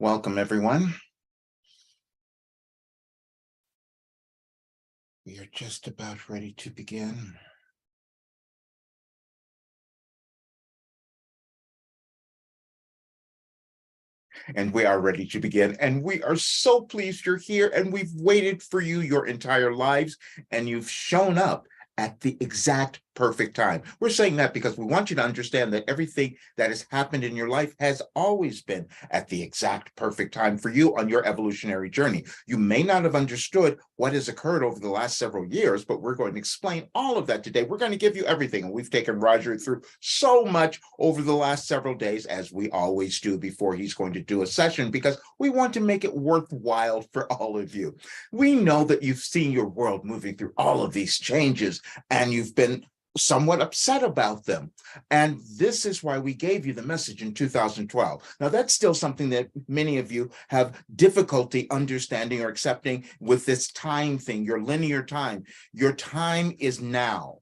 Welcome, everyone. We are just about ready to begin. And we are ready to begin. And we are so pleased you're here, and we've waited for you your entire lives, and you've shown up at the exact perfect time. We're saying that because we want you to understand that everything that has happened in your life has always been at the exact perfect time for you on your evolutionary journey. You may not have understood what has occurred over the last several years, but we're going to explain all of that today. We're going to give you everything. And we've taken Roger through so much over the last several days, as we always do before he's going to do a session, because we want to make it worthwhile for all of you. We know that you've seen your world moving through all of these changes, and you've been somewhat upset about them. And this is why we gave you the message in 2012. Now, that's still something that many of you have difficulty understanding or accepting with this time thing, your linear time. Your time is now.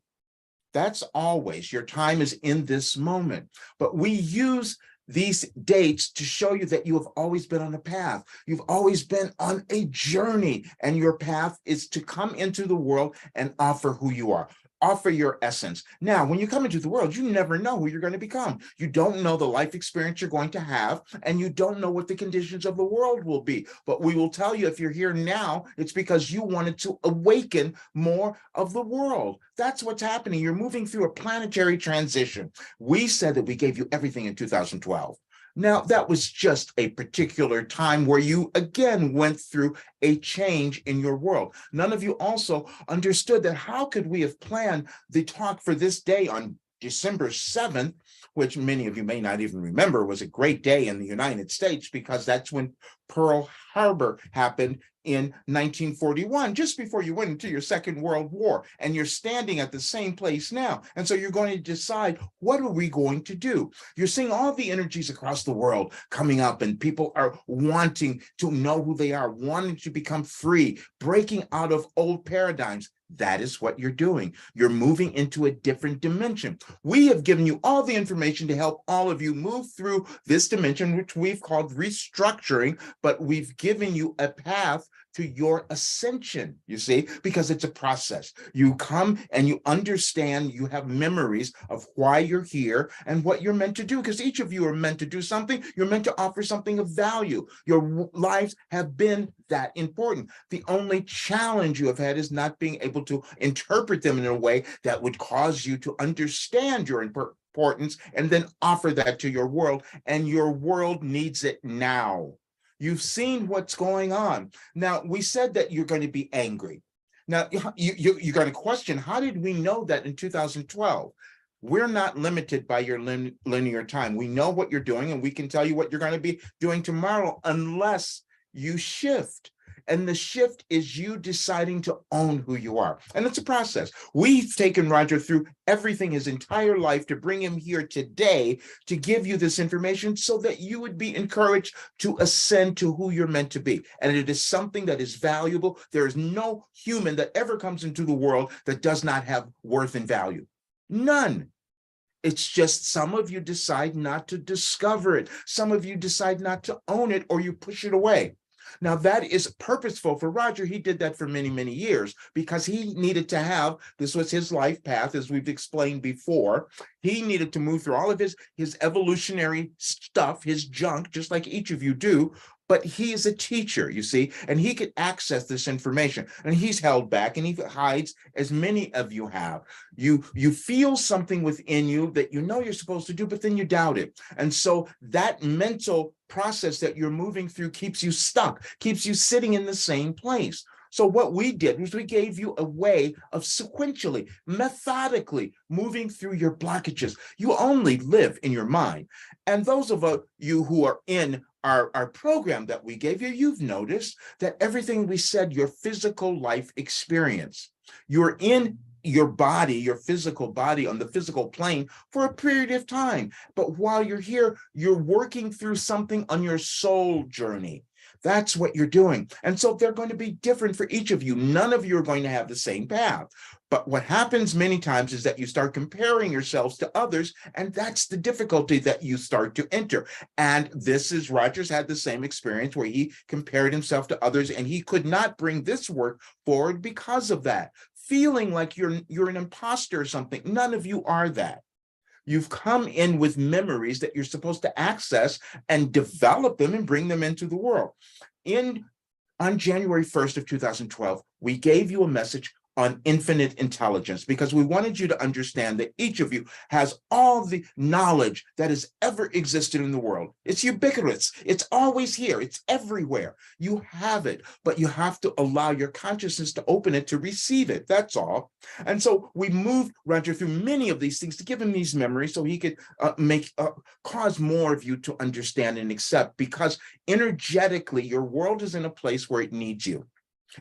That's always, your time is in this moment. But we use these dates to show you that you have always been on a path. You've always been on a journey, and your path is to come into the world and offer who you are. Offer your essence. Now, when you come into the world, you never know who you're going to become. You don't know the life experience you're going to have, and you don't know what the conditions of the world will be. But we will tell you, if you're here now, it's because you wanted to awaken more of the world. That's what's happening. You're moving through a planetary transition. We said that we gave you everything in 2012. Now, that was just a particular time where you again went through a change in your world. None of you also understood that how could we have planned the talk for this day on December 7th, which many of you may not even remember was a great day in the United States, because that's when Pearl Harbor happened in 1941, just before you went into your Second World War, and you're standing at the same place now. And so you're going to decide, what are we going to do? You're seeing all the energies across the world coming up, and people are wanting to know who they are, wanting to become free, breaking out of old paradigms. That is what you're doing. You're moving into a different dimension. We have given you all the information to help all of you move through this dimension, which we've called restructuring, but we've given you a path to your ascension, you see, because it's a process. You come and you understand, you have memories of why you're here and what you're meant to do, because each of you are meant to do something. You're meant to offer something of value. Your lives have been that important. The only challenge you have had is not being able to interpret them in a way that would cause you to understand your importance and then offer that to your world, and your world needs it now. You've seen what's going on. Now, we said that you're going to be angry. Now, you're going to question, how did we know that in 2012? We're not limited by your linear time. We know what you're doing, and we can tell you what you're going to be doing tomorrow unless you shift. And the shift is you deciding to own who you are. And it's a process. We've taken Roger through everything, his entire life, to bring him here today to give you this information so that you would be encouraged to ascend to who you're meant to be. And it is something that is valuable. There is no human that ever comes into the world that does not have worth and value. None. It's just some of you decide not to discover it. Some of you decide not to own it, or you push it away. Now, that is purposeful for Roger. He did that for many, many years because he needed to have, this was his life path, as we've explained before. He needed to move through all of his evolutionary stuff, his junk, just like each of you do. But he is a teacher, you see, and he could access this information. And he's held back, and he hides, as many of you have. You feel something within you that you know you're supposed to do, but then you doubt it. And so that mental process that you're moving through keeps you stuck, keeps you sitting in the same place. So what we did was we gave you a way of sequentially, methodically moving through your blockages. You only live in your mind. And those of you who are in our program that we gave you, you've noticed that everything we said, your physical life experience, you're in your body, your physical body on the physical plane for a period of time. But while you're here, you're working through something on your soul journey. That's what you're doing. And so they're going to be different for each of you. None of you are going to have the same path. But what happens many times is that you start comparing yourselves to others, and that's the difficulty that you start to enter. And this is, Rogers had the same experience where he compared himself to others, and he could not bring this work forward because of that. Feeling like you're an imposter or something. None of you are that. You've come in with memories that you're supposed to access and develop them and bring them into the world. On January 1st of 2012, we gave you a message on infinite intelligence because we wanted you to understand that each of you has all the knowledge that has ever existed in the world. It's ubiquitous. It's always here. It's everywhere. You have it, but you have to allow your consciousness to open it to receive it. That's all. And so we moved Roger through many of these things to give him these memories so he could cause more of you to understand and accept, because energetically, your world is in a place where it needs you.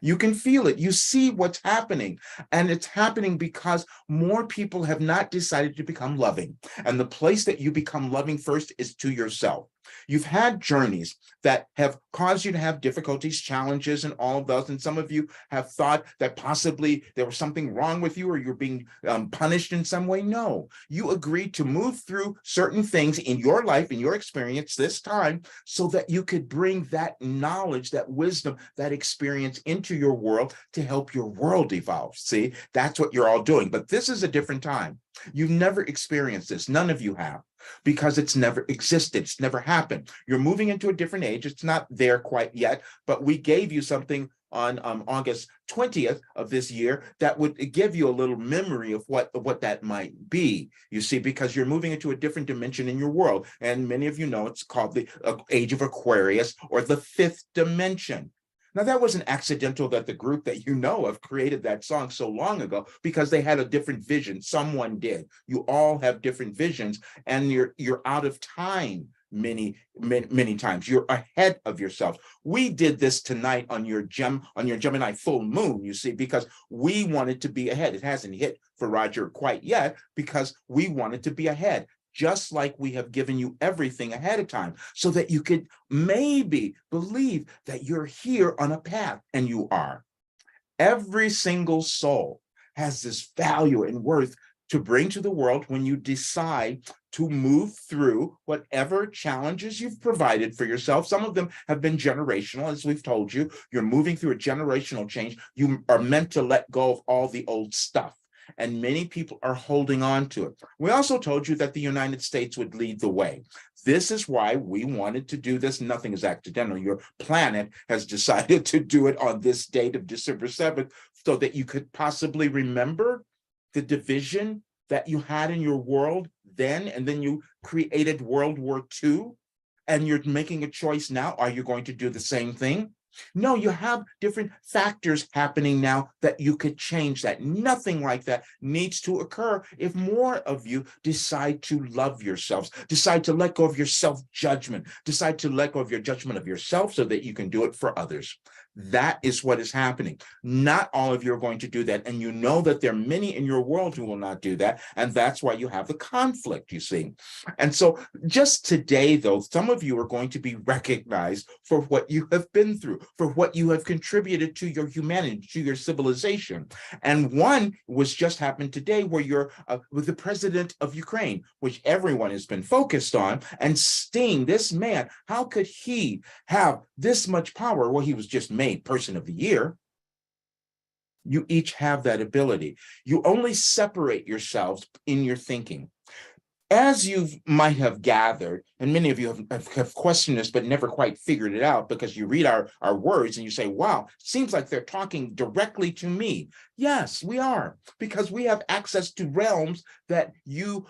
You can feel it. You see what's happening. And it's happening because more people have not decided to become loving. And the place that you become loving first is to yourself. You've had journeys that have caused you to have difficulties, challenges, and all of those. And some of you have thought that possibly there was something wrong with you or you're being punished in some way. No, you agreed to move through certain things in your life, in your experience this time, so that you could bring that knowledge, that wisdom, that experience into your world to help your world evolve. See, that's what you're all doing. But this is a different time. You've never experienced this. None of you have, because it's never existed. It's never happened. You're moving into a different age. It's not there quite yet, but we gave you something on August 20th of this year that would give you a little memory of what that might be, you see, because you're moving into a different dimension in your world. And many of you know it's called the Age of Aquarius, or the fifth dimension. Now, that wasn't accidental that the group that you know of created that song so long ago, because they had a different vision. Someone did. You all have different visions, and you're out of time many times. You're ahead of yourselves. We did this tonight on your Gemini full moon, you see, because we wanted to be ahead. It hasn't hit for Roger quite yet because we wanted to be ahead. Just like we have given you everything ahead of time so that you could maybe believe that you're here on a path, and you are. Every single soul has this value and worth to bring to the world when you decide to move through whatever challenges you've provided for yourself. Some of them have been generational, as we've told you. You're moving through a generational change. You are meant to let go of all the old stuff, and many people are holding on to it. We also told you that the United States would lead the way. This is why we wanted to do this. Nothing is accidental. Your planet has decided to do it on this date of December 7th so that you could possibly remember the division that you had in your world then, and then you created World War II, and you're making a choice now. Are you going to do the same thing? No, you have different factors happening now that you could change that. Nothing like that needs to occur if more of you decide to love yourselves, decide to let go of your self-judgment, decide to let go of your judgment of yourself so that you can do it for others. That is what is happening. Not all of you are going to do that. And you know that there are many in your world who will not do that. And that's why you have the conflict, you see. And so just today, though, some of you are going to be recognized for what you have been through, for what you have contributed to your humanity, to your civilization. And one was just happened today where you're with the president of Ukraine, which everyone has been focused on. And Sting, this man, how could he have this much power? Well, he was just made Person of the Year. You each have that ability. You only separate yourselves in your thinking. As you might have gathered, and many of you have questioned this, but never quite figured it out, because you read our words and you say, wow, seems like they're talking directly to me. Yes, we are, because we have access to realms that you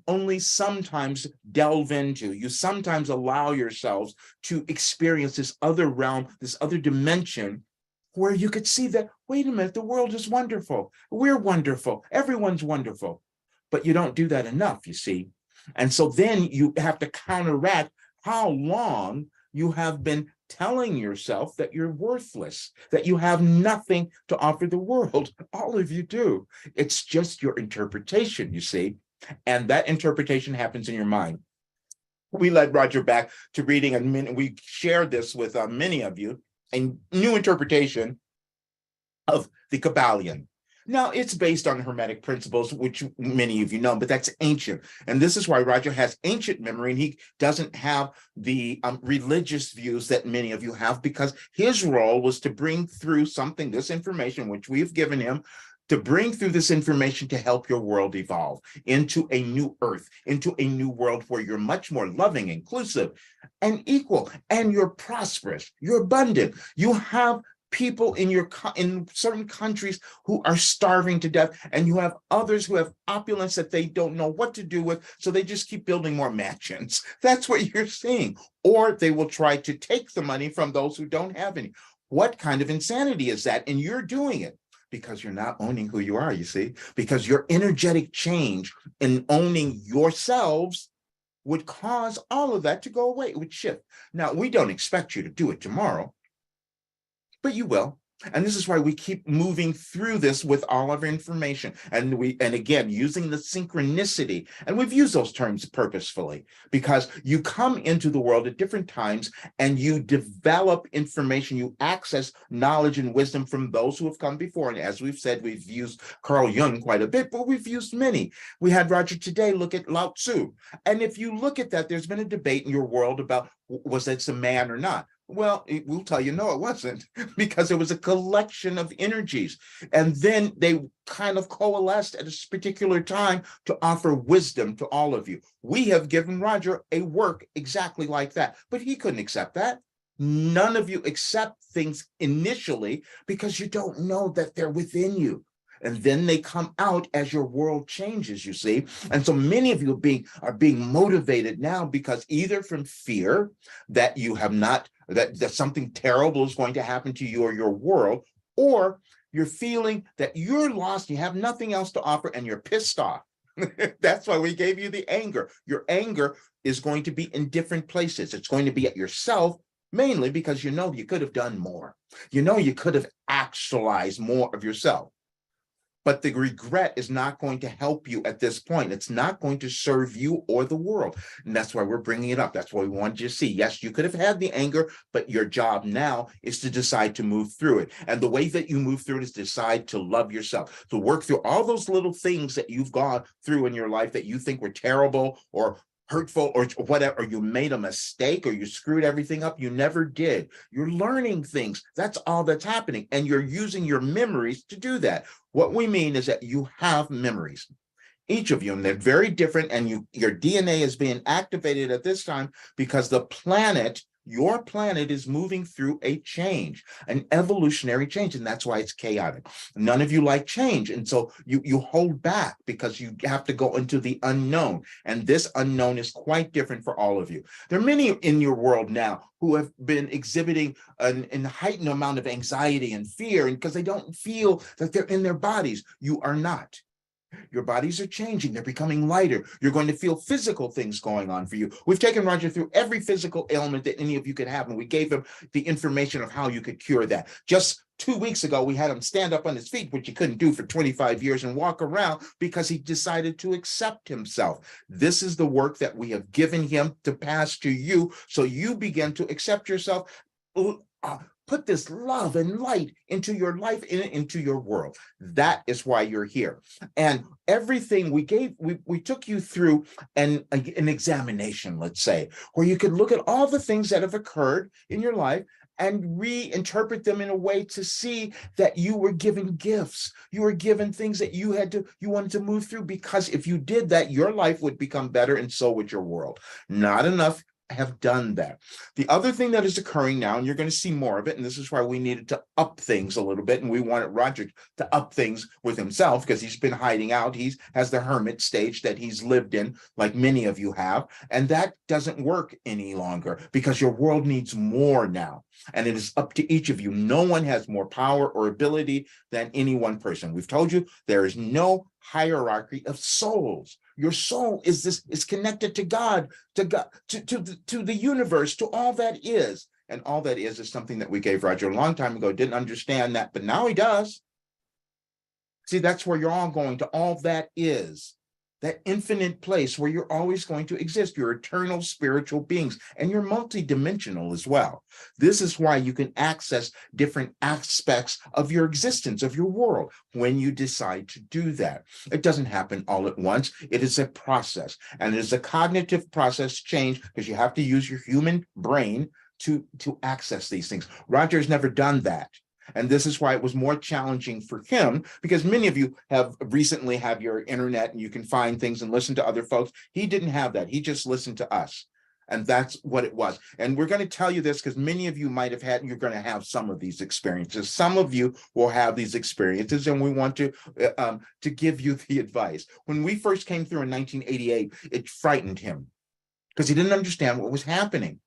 only sometimes delve into. You sometimes allow yourselves to experience this other realm, this other dimension, where you could see that, wait a minute, the world is wonderful. We're wonderful. Everyone's wonderful. But you don't do that enough, you see. And so then you have to counteract how long you have been telling yourself that you're worthless, that you have nothing to offer the world. All of you do. It's just your interpretation, you see. And that interpretation happens in your mind. we led Roger back to reading, and we shared this with many of you, a new interpretation of the Kabbalion. Now, it's based on Hermetic principles, which many of you know, but that's ancient. And this is why Roger has ancient memory, and he doesn't have the religious views that many of you have, because his role was to bring through something, this information, which we've given him, to bring through this information to help your world evolve into a new earth, into a new world where you're much more loving, inclusive, and equal, and you're prosperous, you're abundant. You have people in certain countries who are starving to death, and you have others who have opulence that they don't know what to do with, so they just keep building more mansions. That's what you're seeing. Or they will try to take the money from those who don't have any. What kind of insanity is that? And you're doing it because you're not owning who you are, you see, because your energetic change in owning yourselves would cause all of that to go away. It would shift. Now, we don't expect you to do it tomorrow, but you will. And this is why we keep moving through this with all of our information. And again, using the synchronicity. And we've used those terms purposefully because you come into the world at different times and you develop information, you access knowledge and wisdom from those who have come before. And as we've said, we've used Carl Jung quite a bit, but we've used many. We had Roger today look at Lao Tzu. And if you look at that, there's been a debate in your world about was it a man or not? Well, we'll tell you, no, it wasn't, because it was a collection of energies. And then they kind of coalesced at a particular time to offer wisdom to all of you. We have given Roger a work exactly like that, but he couldn't accept that. None of you accept things initially because you don't know that they're within you. And then they come out as your world changes, you see. And so many of you are being motivated now because either from fear that you have not, that something terrible is going to happen to you or your world, or you're feeling that you're lost, you have nothing else to offer, and you're pissed off. That's why we gave you the anger. Your anger is going to be in different places. It's going to be at yourself, mainly because you know you could have done more. You know you could have actualized more of yourself. But the regret is not going to help you at this point. It's not going to serve you or the world. And that's why we're bringing it up. That's why we wanted you to see, yes, you could have had the anger, but your job now is to decide to move through it. And the way that you move through it is decide to love yourself, to work through all those little things that you've gone through in your life that you think were terrible or hurtful or whatever, or you made a mistake or you screwed everything up. You never did. You're learning things. That's all that's happening. And you're using your memories to do that. What we mean is that you have memories, each of you, and they're very different. And your DNA is being activated at this time because the planet, your planet, is moving through a change, an evolutionary change, and that's why it's chaotic. None of you like change, and so you hold back because you have to go into the unknown, and this unknown is quite different for all of you. There are many in your world now who have been exhibiting an heightened amount of anxiety and fear, and because they don't feel that they're in their bodies. You are not. Your bodies are changing. They're becoming lighter. You're going to feel physical things going on for you. We've taken Roger through every physical ailment that any of you could have, and we gave him the information of how you could cure that. Just 2 weeks ago, we had him stand up on his feet, which he couldn't do for 25 years, and walk around because he decided to accept himself. This is the work that we have given him to pass to you, so you begin to accept yourself. Put this love and light into your life, into your world. That is why you're here. And everything we took you through an examination, let's say, where you could look at all the things that have occurred in your life and reinterpret them in a way to see that you were given gifts. You were given things that you wanted to move through, because if you did that, your life would become better, and so would your world. Not enough have done that. The other thing that is occurring now, and you're going to see more of it, and this is why we needed to up things a little bit, and we wanted Roger to up things with himself because he's been hiding out. He has the hermit stage that he's lived in, like many of you have, and that doesn't work any longer because your world needs more now, and it is up to each of you. No one has more power or ability than any one person. We've told you there is no hierarchy of souls. Your soul is connected to God, to the universe, to all that is. And all that is something that we gave Roger a long time ago. Didn't understand that, but now he does. See, that's where you're all going to. All that is. that infinite place where you're always going to exist. You're eternal spiritual beings, and you're multidimensional as well. This is why you can access different aspects of your existence, of your world, when you decide to do that. It doesn't happen all at once. It is a process, and it is a cognitive process change, because you have to use your human brain to access these things. Roger has never done that. And this is why it was more challenging for him, because many of you have recently have your internet and you can find things and listen to other folks. He didn't have that. He just listened to us. And that's what it was. And we're going to tell you this because many of you might have had, and you're going to have some of these experiences. Some of you will have these experiences, and we want to give you the advice. When we first came through in 1988, it frightened him because he didn't understand what was happening.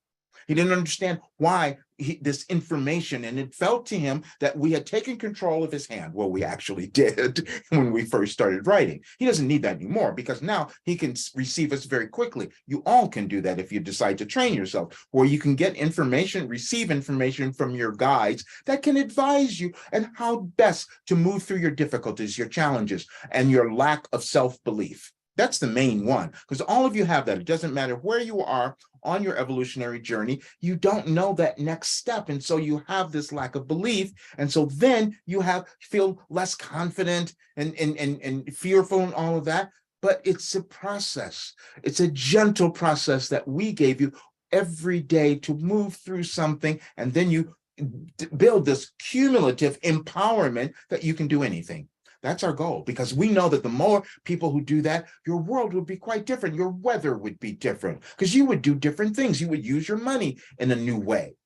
He didn't understand why this information, and it felt to him that we had taken control of his hand. Well, we actually did when we first started writing. He doesn't need that anymore because now he can receive us very quickly. You all can do that if you decide to train yourself, where you can get information, receive information from your guides that can advise you on how best to move through your difficulties, your challenges, and your lack of self-belief. That's the main one, because all of you have that. It doesn't matter where you are on your evolutionary journey, you don't know that next step. And so you have this lack of belief. And so then you feel less confident and fearful and all of that. But it's a process. It's a gentle process that we gave you every day to move through something. And then you build this cumulative empowerment that you can do anything. That's our goal, because we know that the more people who do that, your world would be quite different. Your weather would be different because you would do different things. You would use your money in a new way,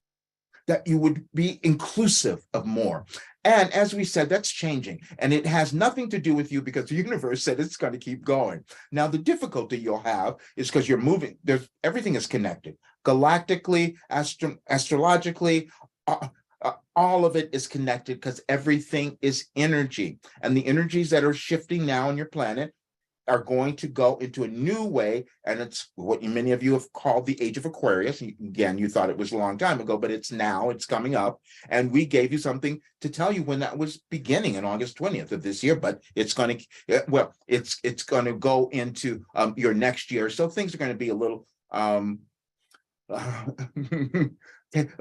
that you would be inclusive of more. And as we said, that's changing. And it has nothing to do with you because the universe said it's going to keep going. Now, the difficulty you'll have is because you're moving. Everything is connected galactically, astrologically. All of it is connected because everything is energy. And the energies that are shifting now on your planet are going to go into a new way. And it's what many of you have called the Age of Aquarius. Again, you thought it was a long time ago, but it's now, it's coming up. And we gave you something to tell you when that was beginning on August 20th of this year, but it's going to, well, it's going to go into your next year. So things are going to be a little,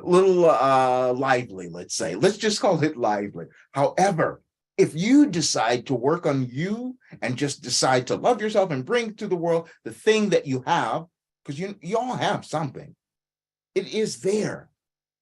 lively, let's say. Let's just call it lively. However, if you decide to work on you and just decide to love yourself and bring to the world the thing that you have, because you all have something. It is there,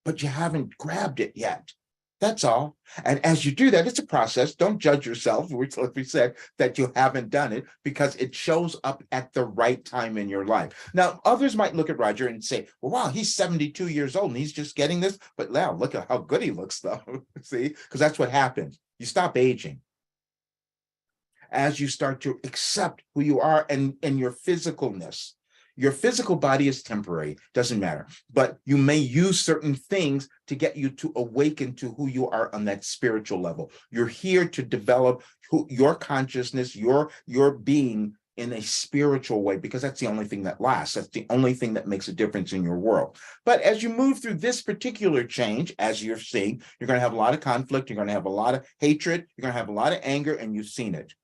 but you haven't grabbed it yet. That's all. And as you do that, it's a process. Don't judge yourself, which, like we said, that you haven't done it, because it shows up at the right time in your life. Now, others might look at Roger and say, well, wow, he's 72 years old and he's just getting this. But now look at how good he looks, though. See, because that's what happens. You stop aging as you start to accept who you are and your physicalness. Your physical body is temporary, doesn't matter, but you may use certain things to get you to awaken to who you are on that spiritual level. You're here to develop your consciousness, your being in a spiritual way, because that's the only thing that lasts. That's the only thing that makes a difference in your world. But as you move through this particular change, as you're seeing, you're going to have a lot of conflict. You're going to have a lot of hatred. You're going to have a lot of anger, and you've seen it.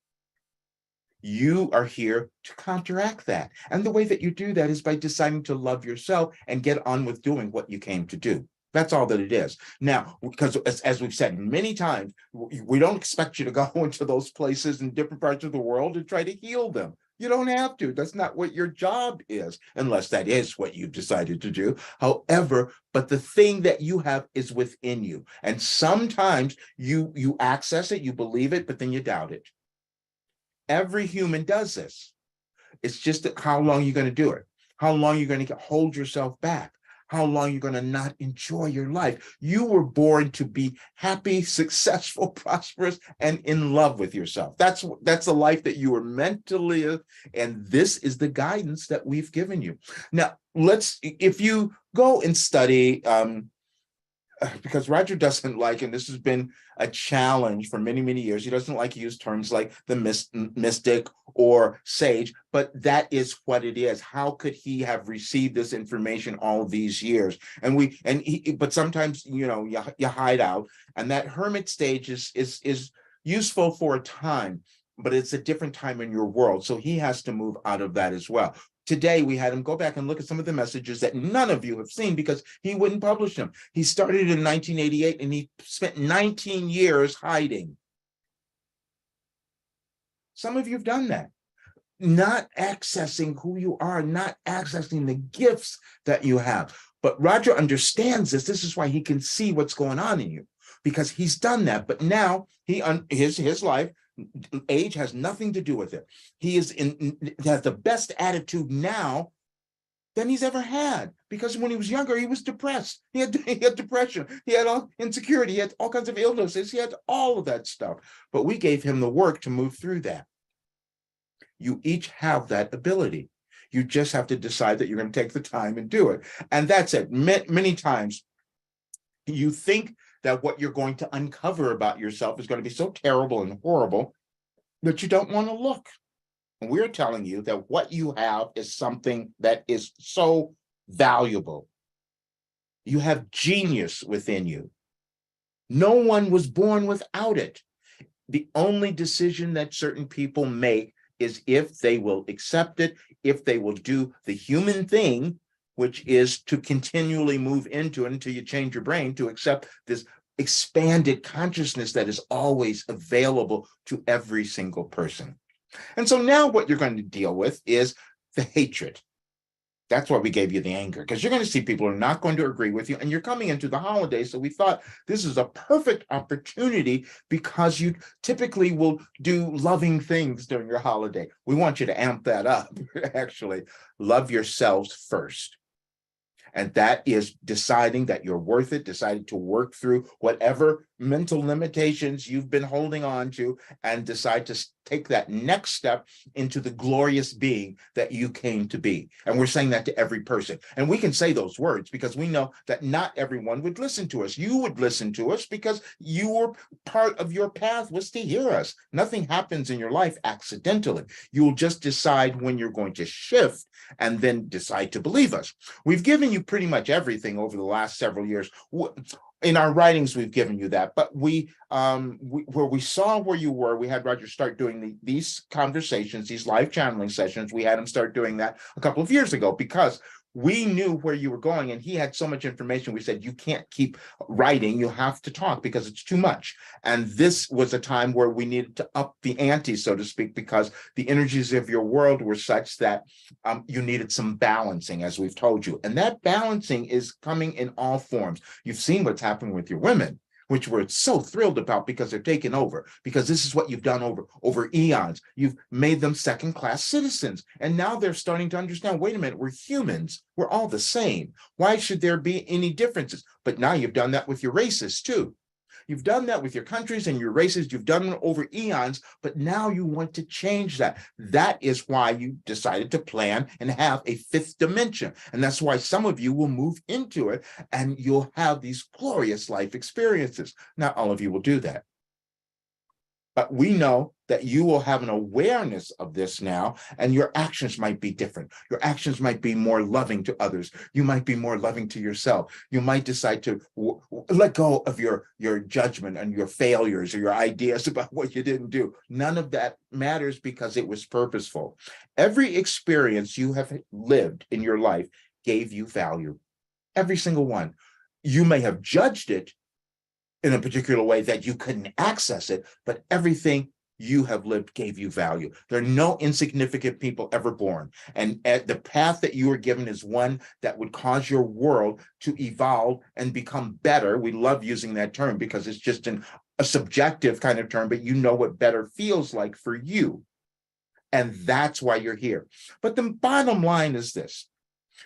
You are here to counteract that. And the way that you do that is by deciding to love yourself and get on with doing what you came to do. That's all that it is. Now, because as we've said many times, we don't expect you to go into those places in different parts of the world and try to heal them. You don't have to. That's not what your job is, unless that is what you've decided to do. However, but the thing that you have is within you. And sometimes you access it, you believe it, but then you doubt it. Every human does this. It's just how long you're going to do it, how long you're going to hold yourself back, how long you're going to not enjoy your life. You were born to be happy, successful, prosperous, and in love with yourself. That's the life that you were meant to live. And this is the guidance that we've given you. Now, if you go and study, because Roger doesn't like, and this has been a challenge for many, many years, he doesn't like to use terms like the mystic or sage, but that is what it is. How could he have received this information all these years? But sometimes, you hide out, and that hermit stage is useful for a time. but it's a different time in your world. So he has to move out of that as well. Today, we had him go back and look at some of the messages that none of you have seen because he wouldn't publish them. He started in 1988 and he spent 19 years hiding. Some of you have done that, not accessing who you are, not accessing the gifts that you have. But Roger understands this. This is why he can see what's going on in you, because he's done that. But now his life, age has nothing to do with it. He has the best attitude now than he's ever had, because when he was younger, he was depressed. He had depression. He had all insecurity. He had all kinds of illnesses. He had all of that stuff. But we gave him the work to move through that. You each have that ability. You just have to decide that you're going to take the time and do it. And that's it. Many times you think that what you're going to uncover about yourself is going to be so terrible and horrible that you don't want to look. And we're telling you that what you have is something that is so valuable. You have genius within you. No one was born without it. The only decision that certain people make is if they will accept it, if they will do the human thing, which is to continually move into it until you change your brain to accept this expanded consciousness that is always available to every single person. And so now what you're going to deal with is the hatred. That's why we gave you the anger, because you're going to see people who are not going to agree with you, and you're coming into the holidays. So we thought this is a perfect opportunity because you typically will do loving things during your holiday. We want you to amp that up, actually. Love yourselves first. And that is deciding that you're worth it, deciding to work through whatever mental limitations you've been holding on to and decide to take that next step into the glorious being that you came to be. And we're saying that to every person. And we can say those words because we know that not everyone would listen to us. You would listen to us because your part of your path was to hear us. Nothing happens in your life accidentally. You'll just decide when you're going to shift and then decide to believe us. We've given you pretty much everything over the last several years. In our writings, we've given you that, but where we saw where you were, we had Roger start doing these conversations, these live channeling sessions. We had him start doing that a couple of years ago because we knew where you were going, and he had so much information. We said, you can't keep writing, you have to talk because it's too much. And this was a time where we needed to up the ante, so to speak, because the energies of your world were such that you needed some balancing, as we've told you. And that balancing is coming in all forms. You've seen what's happening with your women, which we're so thrilled about because they're taking over, because this is what you've done over eons. You've made them second-class citizens. And now they're starting to understand, wait a minute, we're humans. We're all the same. Why should there be any differences? But now you've done that with your races too. You've done that with your countries and your races. You've done it over eons, but now you want to change that. That is why you decided to plan and have a fifth dimension. And that's why some of you will move into it and you'll have these glorious life experiences. Not all of you will do that. But we know that you will have an awareness of this now, and your actions might be different. Your actions might be more loving to others. You might be more loving to yourself. You might decide to let go of your judgment and your failures or your ideas about what you didn't do. None of that matters because it was purposeful. Every experience you have lived in your life gave you value. Every single one. You may have judged it in a particular way that you couldn't access it, but everything you have lived gave you value. There are no insignificant people ever born. And the path that you were given is one that would cause your world to evolve and become better. We love using that term because it's just a subjective kind of term, but you know what better feels like for you. And that's why you're here. But the bottom line is this.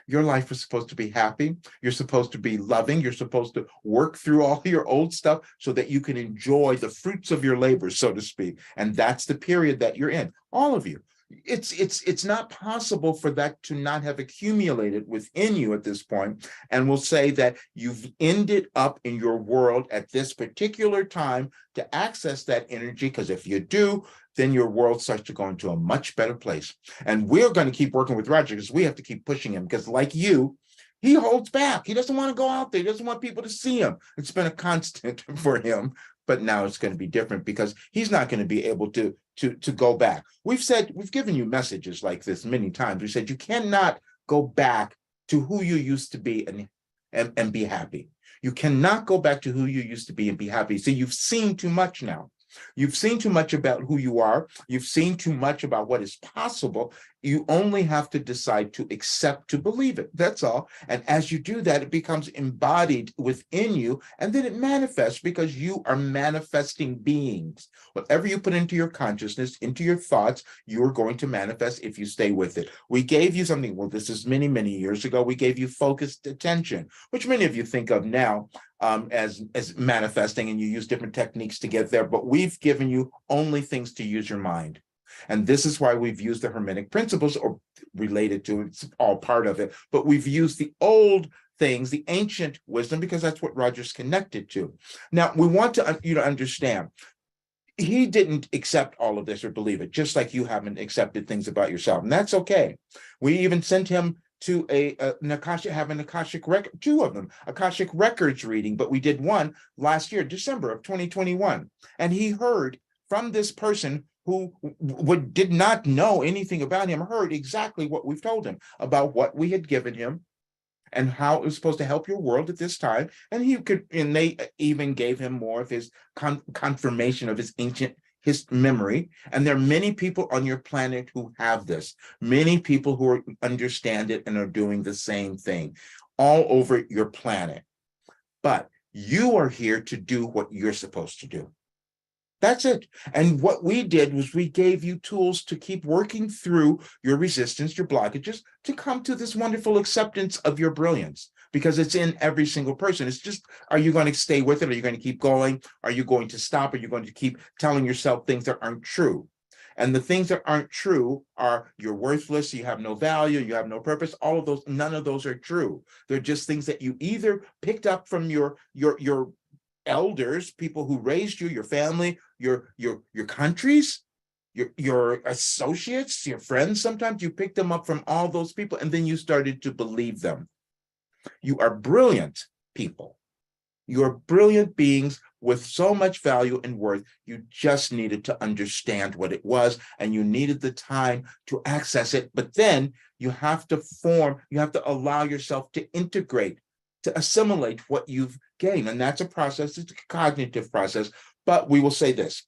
Your life is supposed to be happy. You're supposed to be loving. You're supposed to work through all your old stuff so that you can enjoy the fruits of your labor, so to speak. And that's the period that you're in. All of you. It's not possible for that to not have accumulated within you at this point. And we'll say that you've ended up in your world at this particular time to access that energy, because if you do, then your world starts to go into a much better place. And we're going to keep working with Roger because we have to keep pushing him, because like you, he holds back. He doesn't want to go out there. He doesn't want people to see him. It's been a constant for him. but now it's going to be different because he's not going to be able to go back. We've given you messages like this many times. We said you cannot go back to who you used to be and be happy. You cannot go back to who you used to be and be happy. So you've seen too much now. You've seen too much about who you are. You've seen too much about what is possible. You only have to decide to accept, to believe it. That's all. And as you do that, it becomes embodied within you, and then it manifests because you are manifesting beings. Whatever you put into your consciousness, into your thoughts, you're going to manifest if you stay with it. We gave you something, well, this is many, many years ago. We gave you focused attention, which many of you think of now as manifesting, and you use different techniques to get there, but we've given you only things to use your mind. And this is why we've used the Hermetic principles, or related to it, it's all part of it, but we've used the old things, the ancient wisdom, because that's what Roger's connected to. Now, we want you to understand, he didn't accept all of this or believe it, just like you haven't accepted things about yourself, and that's okay. We even sent him to an Akashic record, two of them, Akashic records reading, but we did one last year, December of 2021. And he heard from this person who did not know anything about him, heard exactly what we've told him about what we had given him and how it was supposed to help your world at this time. And they even gave him more of his confirmation of his memory. And there are many people on your planet who have this, many people who understand it and are doing the same thing all over your planet. But you are here to do what you're supposed to do. That's it. And what we did was we gave you tools to keep working through your resistance, your blockages, to come to this wonderful acceptance of your brilliance, because it's in every single person. It's just, are you going to stay with it? Are you going to keep going? Are you going to stop? Are you going to keep telling yourself things that aren't true? And the things that aren't true are you're worthless, you have no value, you have no purpose. All of those, none of those are true. They're just things that you either picked up from your elders, people who raised you, your family, your countries, your associates, your friends. Sometimes you pick them up from all those people, and then you started to believe them. You are brilliant people. You're brilliant beings with so much value and worth. You just needed to understand what it was, and you needed the time to access it. But then you have to allow yourself to integrate, to assimilate what you've gained. And that's a process, it's a cognitive process. But we will say this,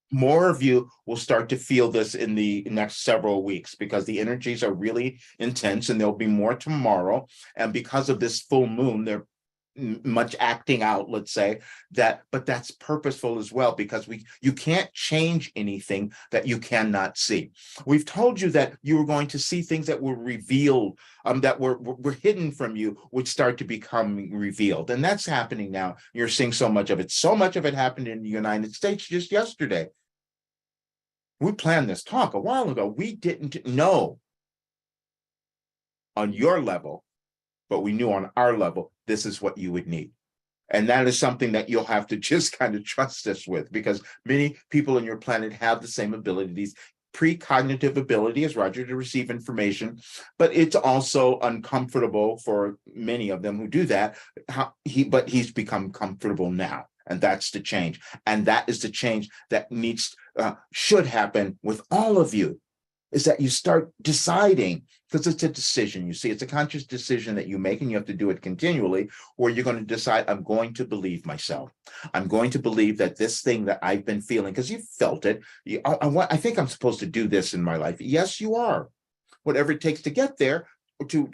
more of you will start to feel this in the next several weeks, because the energies are really intense, and there'll be more tomorrow. And because of this full moon, they're much acting out, let's say, but that's purposeful as well, because you can't change anything that you cannot see. We've told you that you were going to see things that were revealed, that were hidden from you, would start to become revealed. And that's happening now. You're seeing so much of it. So much of it happened in the United States just yesterday. We planned this talk a while ago. We didn't know on your level, but we knew on our level, this is what you would need. And that is something that you'll have to just kind of trust us with, because many people on your planet have the same abilities, precognitive ability as Roger, to receive information, but it's also uncomfortable for many of them who do that. But he's become comfortable now. And that's the change. And that is the change that should happen with all of you, is that you start deciding, because it's a decision. You see, it's a conscious decision that you make, and you have to do it continually, where you're going to decide, I'm going to believe myself. I'm going to believe that this thing that I've been feeling, because you felt it, I think I'm supposed to do this in my life. Yes, you are. Whatever it takes to get there, to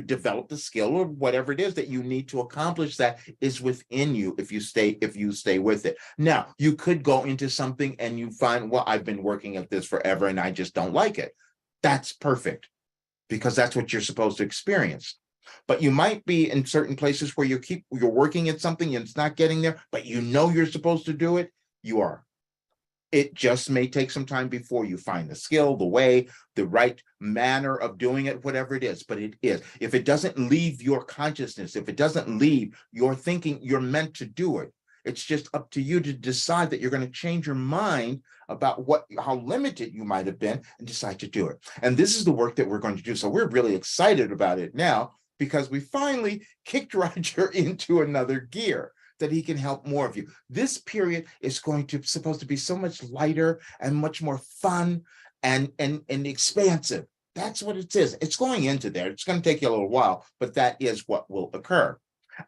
develop the skill or whatever it is that you need to accomplish, that is within you if you stay with it. Now, you could go into something and you find, well, I've been working at this forever and I just don't like it. That's perfect, because that's what you're supposed to experience. But you might be in certain places where you're working at something and it's not getting there, but you know you're supposed to do it. You are. It just may take some time before you find the skill, the way, the right manner of doing it, whatever it is. But it is. If it doesn't leave your consciousness, if it doesn't leave your thinking, you're meant to do it. It's just up to you to decide that you're going to change your mind about how limited you might have been, and decide to do it. And this is the work that we're going to do. So we're really excited about it now, because we finally kicked Roger into another gear. that he can help more of you. This period is supposed to be so much lighter and much more fun and expansive. That's what it is. It's going into there. It's going to take you a little while, but that is what will occur.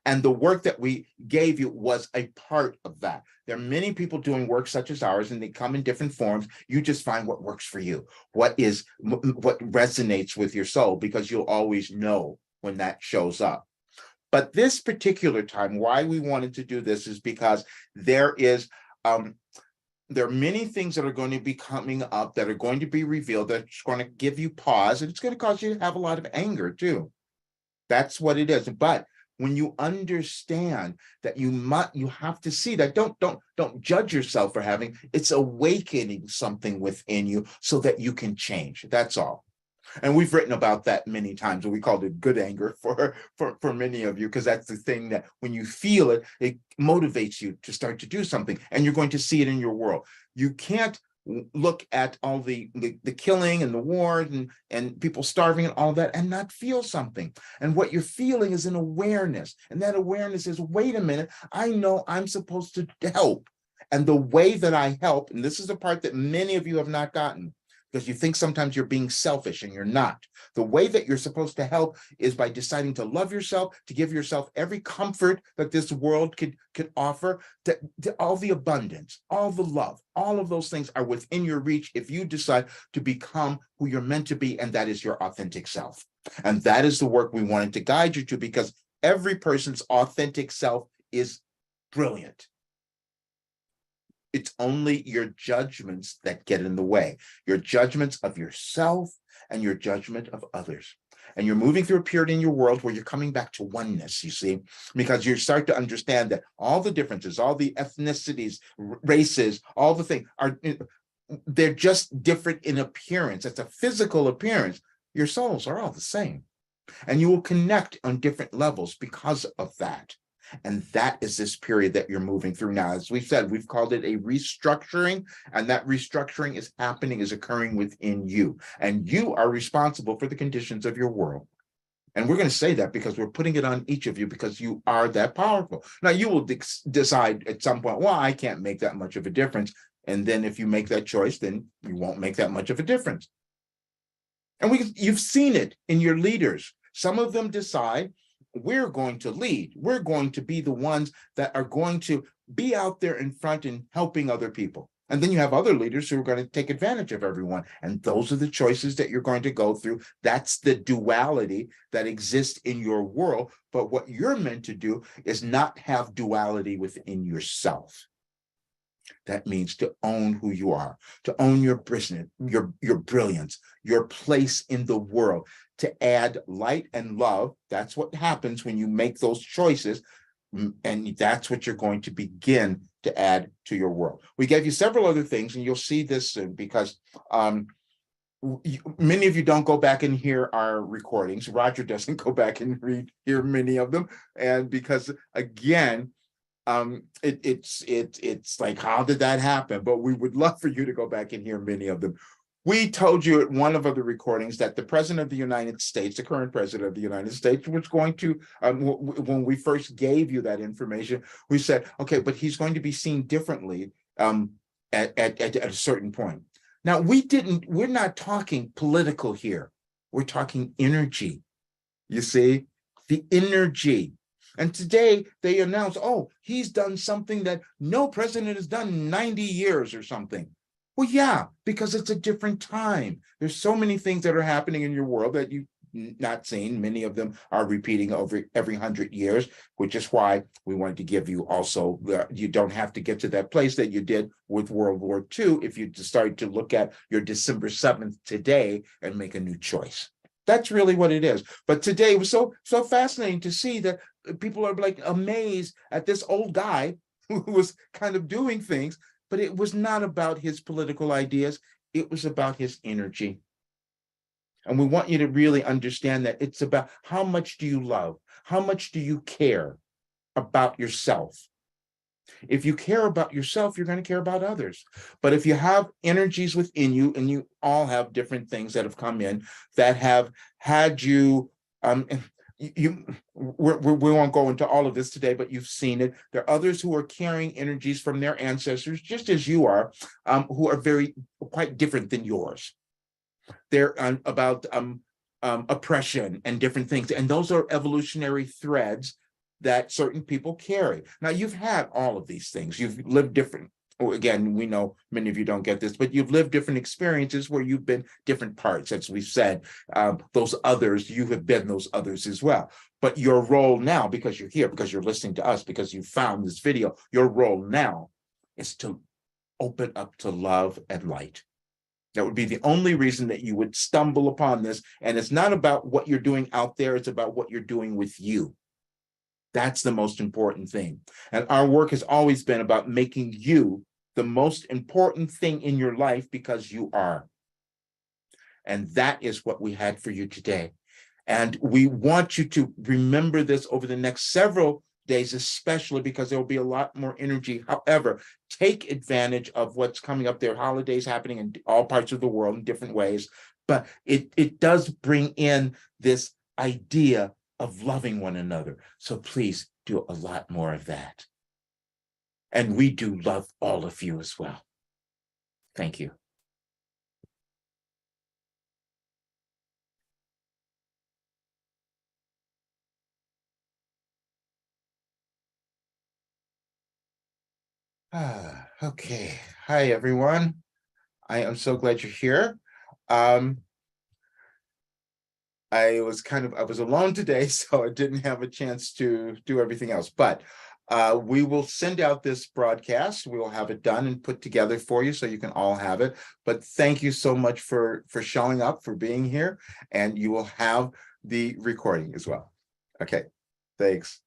And the work that we gave you was a part of that. There are many people doing work such as ours, and they come in different forms. You just find what works for you, what resonates with your soul, because you'll always know when that shows up. But this particular time, why we wanted to do this is because there are many things that are going to be coming up that are going to be revealed that's going to give you pause, and it's going to cause you to have a lot of anger too. That's what it is. But when you understand that you have to see that, don't judge yourself for having, it's awakening something within you so that you can change. That's all. And we've written about that many times, and we called it good anger for many of you, because that's the thing that when you feel it, it motivates you to start to do something, and you're going to see it in your world. You can't look at all the killing and the wars and people starving and all that and not feel something. And what you're feeling is an awareness. And that awareness is, wait a minute, I know I'm supposed to help. And the way that I help, and this is the part that many of you have not gotten, because you think sometimes you're being selfish and you're not. The way that you're supposed to help is by deciding to love yourself, to give yourself every comfort that this world could offer, to all the abundance, all the love, all of those things are within your reach if you decide to become who you're meant to be, and that is your authentic self. And that is the work we wanted to guide you to, because every person's authentic self is brilliant. It's only your judgments that get in the way, your judgments of yourself and your judgment of others. And you're moving through a period in your world where you're coming back to oneness, you see, because you start to understand that all the differences, all the ethnicities, races, all the things they're just different in appearance. It's a physical appearance. Your souls are all the same. And you will connect on different levels because of that. And that is this period that you're moving through now. As we've said, we've called it a restructuring, and that restructuring is occurring within you. And you are responsible for the conditions of your world. And we're going to say that because we're putting it on each of you, because you are that powerful. Now, you will decide at some point, well, I can't make that much of a difference. And then if you make that choice, then you won't make that much of a difference. And you've seen it in your leaders. Some of them decide, we're going to lead. We're going to be the ones that are going to be out there in front and helping other people. And then you have other leaders who are going to take advantage of everyone. And those are the choices that you're going to go through. That's the duality that exists in your world. But what you're meant to do is not have duality within yourself. That means to own who you are, to own your brilliance, your place in the world, to add light and love. That's what happens when you make those choices. And that's what you're going to begin to add to your world. We gave you several other things, and you'll see this soon, because many of you don't go back and hear our recordings. Roger doesn't go back and hear many of them. And because, again, it's like, how did that happen? But we would love for you to go back and hear many of them. We told you at one of the recordings that the president of the United States, the current president of the United States, was going to, when we first gave you that information, we said, okay, but he's going to be seen differently at a certain point. Now, we're not talking political here. We're talking energy. You see, the energy. And today they announced, oh, he's done something that no president has done in 90 years or something. Well, yeah, because it's a different time. There's so many things that are happening in your world that you've not seen. Many of them are repeating over every 100 years, which is why we wanted to give you also, you don't have to get to that place that you did with World War II if you decide to look at your December 7th today and make a new choice. That's really what it is. But today it was so fascinating to see that people are like amazed at this old guy who was kind of doing things, but it was not about his political ideas. It was about his energy. And we want you to really understand that it's about how much do you love? How much do you care about yourself? If you care about yourself, you're going to care about others. But if you have energies within you, and you all have different things that have come in that have had you, we won't go into all of this today, but you've seen it. There are others who are carrying energies from their ancestors, just as you are, who are quite different than yours. They're about oppression and different things, and those are evolutionary threads that certain people carry. Now, you've had all of these things. You've lived different. Again, we know many of you don't get this, but you've lived different experiences where you've been different parts. As we've said, those others, you have been those others as well. But your role now, because you're here, because you're listening to us, because you found this video, your role now is to open up to love and light. That would be the only reason that you would stumble upon this. And it's not about what you're doing out there, it's about what you're doing with you. That's the most important thing. And our work has always been about making you the most important thing in your life, because you are. And that is what we had for you today. And we want you to remember this over the next several days, especially because there will be a lot more energy. However, take advantage of what's coming up. There are holidays happening in all parts of the world in different ways, but it does bring in this idea of loving one another. So please do a lot more of that. And we do love all of you as well. Thank you. Okay. Hi, everyone. I am so glad you're here. I was alone today, so I didn't have a chance to do everything else, but we will send out this broadcast. We will have it done and put together for you so you can all have it. But thank you so much for showing up, for being here, and you will have the recording as well. Okay, thanks.